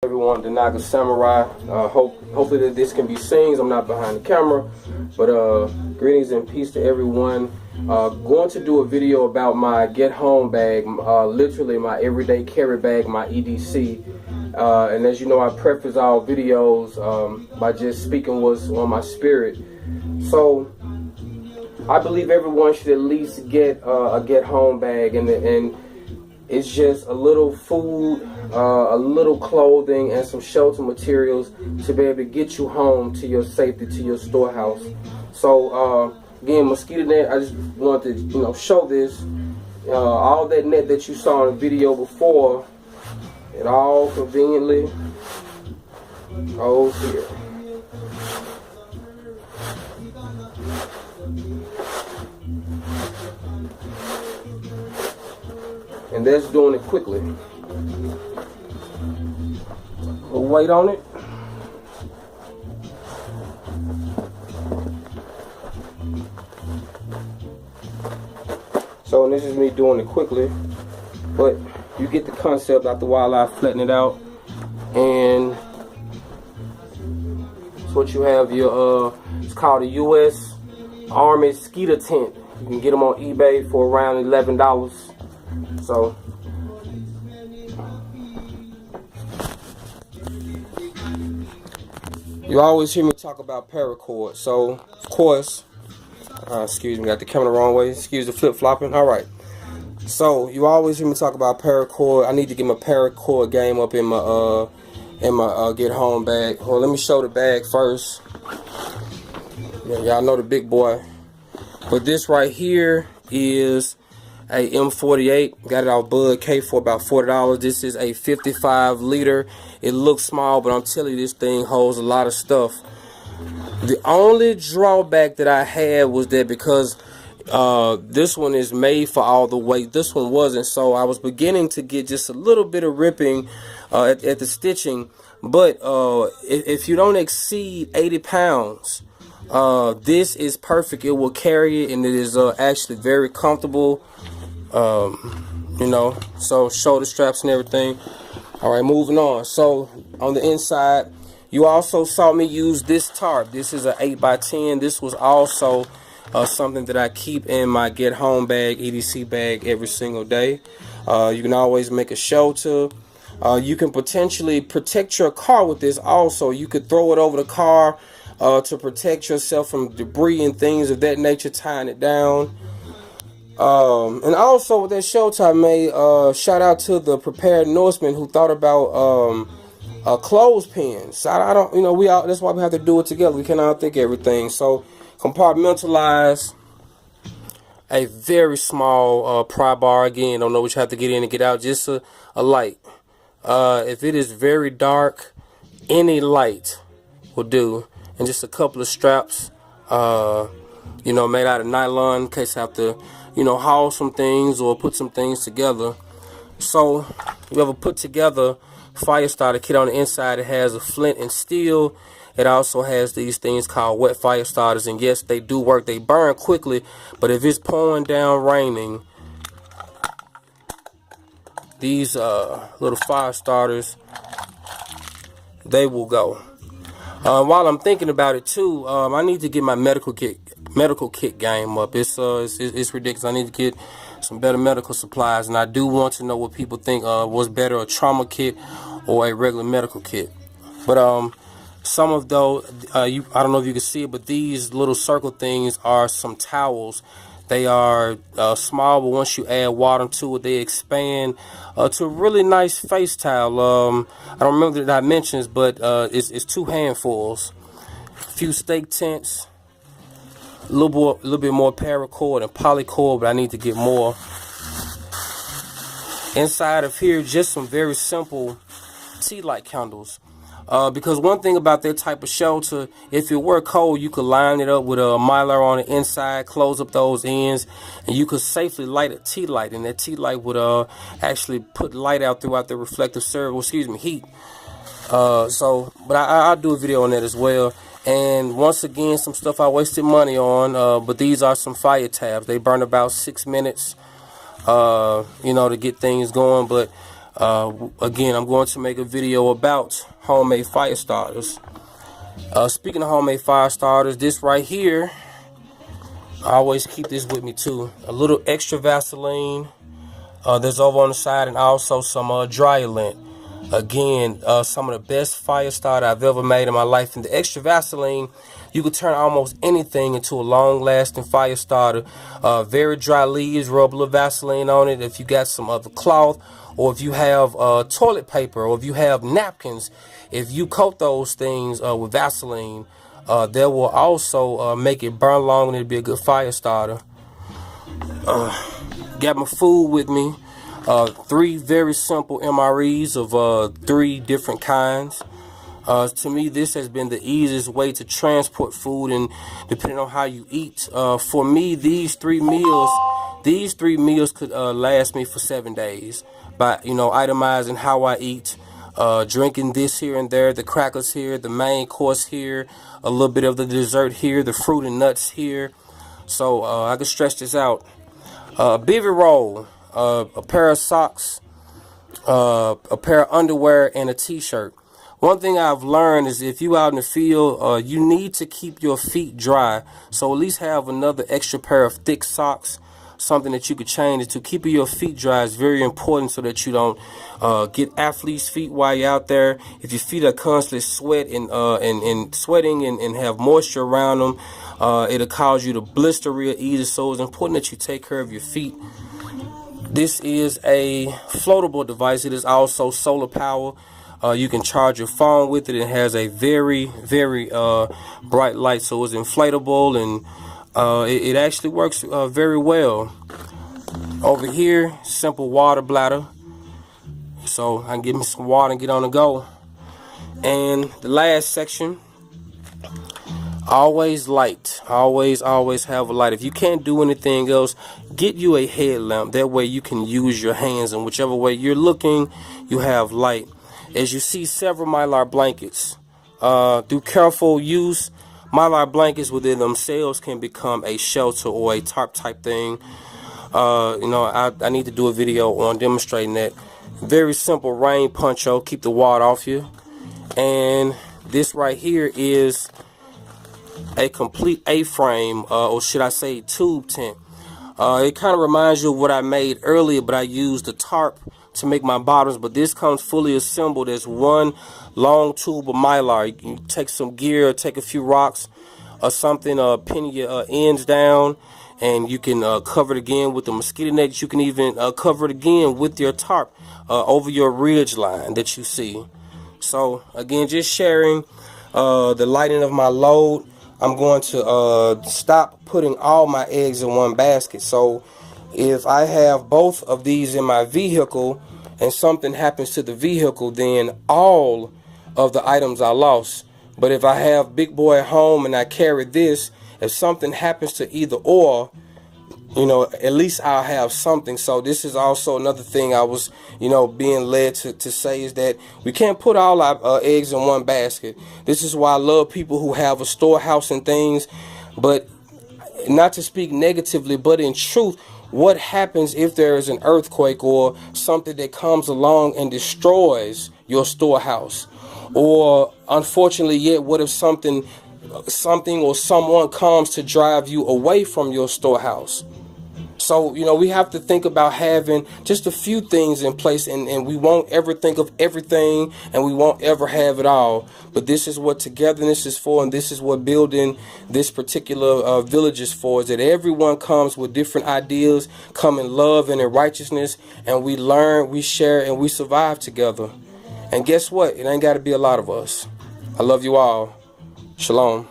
Everyone, the Naga Samurai. Hopefully that this can be seen. I'm not behind the camera, but greetings and peace to everyone. Going to do a video about my get home bag, literally my everyday carry bag, my EDC. And as you know, I preface all videos by just speaking what's on my spirit. So I believe everyone should at least get a get home bag, and it's just a little food, a little clothing, and some shelter materials to be able to get you home to your safety, to your storehouse. So again, mosquito net, I just wanted to show this. All that net that you saw in the video before, it all conveniently goes here. And that's doing it quickly. We'll wait on it. So, and this is me doing it quickly, but you get the concept after a while. I flatten it out, and it's what you have your it's called a U.S. Army skeeter tent. You can get them on eBay for around $11. So you always hear me talk about paracord. So of course, excuse me, got the camera the wrong way. Excuse the flip flopping. All right. So you always hear me talk about paracord. I need to get my paracord game up in my get home bag. Well, let me show the bag first. Yeah, y'all know the big boy. But this right here is a M48. Got it off Bud K for about $40. This is a 55 liter. It looks small, but I'm telling you, this thing holds a lot of stuff. The only drawback that I had was that because this one is made for all the weight, this one wasn't. So I was beginning to get just a little bit of ripping at the stitching. But if you don't exceed 80 pounds, this is perfect. It will carry it, and it is actually very comfortable. So shoulder straps and everything. All right, moving on. So on the inside, you also saw me use this tarp. This is an 8x10. This was also something that I keep in my get home bag, EDC bag, every single day. You can always make a shelter. You can potentially protect your car with this also. You could throw it over the car to protect yourself from debris and things of that nature, tying it down. And also with that shelter I made, shout out to the prepared Norseman who thought about clothespins. I don't, that's why we have to do it together. We cannot think everything. So compartmentalize a very small pry bar. Again, don't know what you have to get in and get out. Just a light. If it is very dark, any light will do. And just a couple of straps, made out of nylon in case I have to, haul some things or put some things together. So you have a put together fire starter kit. On the inside, it has a flint and steel. It also has these things called wet fire starters, and yes, they do work. They burn quickly, but if it's pouring down raining, these little fire starters, they will go. While I'm thinking about it too, I need to get my medical kit game up. It's ridiculous. I need to get some better medical supplies, and I do want to know what people think was better, a trauma kit or a regular medical kit. But some of those, I don't know if you can see it, but these little circle things are some towels. They are small, but once you add water to it, they expand to a really nice face towel. I don't remember the dimensions, but it's 2 handfuls. A few steak tents, a little bit more paracord and polycord, but I need to get more. Inside of here, just some very simple tea light candles. Because one thing about that type of shelter, if it were cold, you could line it up with a mylar on the inside, close up those ends, and you could safely light a tea light, and that tea light would actually put light out throughout the reflective heat. But I'll do a video on that as well. And once again, some stuff I wasted money on, but these are some fire tabs. They burn about 6 minutes, to get things going. But Again, I'm going to make a video about homemade fire starters. Speaking of homemade fire starters, this right here, I always keep this with me too. A little extra Vaseline that's over on the side, and also some dryer lint. Again, some of the best fire starter I've ever made in my life. And the extra Vaseline, you can turn almost anything into a long-lasting fire starter. Very dry leaves, rub a little Vaseline on it. If you got some other cloth, or if you have toilet paper, or if you have napkins, if you coat those things with Vaseline, that will also make it burn long, and it'll be a good fire starter. Got my food with me. 3 very simple MREs of 3 different kinds. To me, this has been the easiest way to transport food, and depending on how you eat, for me, these three meals could last me for 7 days. By itemizing how I eat, drinking this here and there, the crackers here, the main course here, a little bit of the dessert here, the fruit and nuts here. So I can stretch this out. Bivy roll, a pair of socks, a pair of underwear, and a t-shirt. One thing I've learned is if you out in the field, you need to keep your feet dry. So at least have another extra pair of thick socks, something that you could change it to. Keeping your feet dry is very important so that you don't get athlete's feet while you're out there. If your feet are constantly sweating and have moisture around them, it'll cause you to blister real easy. So it's important that you take care of your feet. This is a floatable device. It is also solar power. You can charge your phone with it. It has a very, very bright light, so it's inflatable, and it actually works very well. Over here, simple water bladder, so I can get me some water and get on the go. And the last section, always light. Always have a light. If you can't do anything else, get you a headlamp. That way you can use your hands, and whichever way you're looking, you have light. As you see, several Mylar blankets. Through careful use, Mylar blankets within themselves can become a shelter or a tarp type thing. I need to do a video on demonstrating that. Very simple rain poncho, keep the water off you. And this right here is a complete A-frame, or should I say tube tent. It kind of reminds you of what I made earlier, but I used the tarp to make my bottoms, but this comes fully assembled as one long tube of Mylar. You can take some gear, take a few rocks or something, pin your ends down, and you can cover it again with the mosquito net. You can even cover it again with your tarp over your ridge line that you see. So again, just sharing the lighting of my load. I'm going to stop putting all my eggs in one basket. So if I have both of these in my vehicle and something happens to the vehicle, then all of the items are lost. But if I have Big Boy at home and I carry this, if something happens to either or, at least I'll have something. So this is also another thing I was, being led to say, is that we can't put all our eggs in one basket. This is why I love people who have a storehouse and things. But not to speak negatively, but in truth, what happens if there is an earthquake or something that comes along and destroys your storehouse? Or unfortunately yet, what if something or someone comes to drive you away from your storehouse? So, we have to think about having just a few things in place, and we won't ever think of everything, and we won't ever have it all. But this is what togetherness is for, and this is what building this particular village is for, is that everyone comes with different ideas, come in love and in righteousness, and we learn, we share, and we survive together. And guess what? It ain't got to be a lot of us. I love you all. Shalom.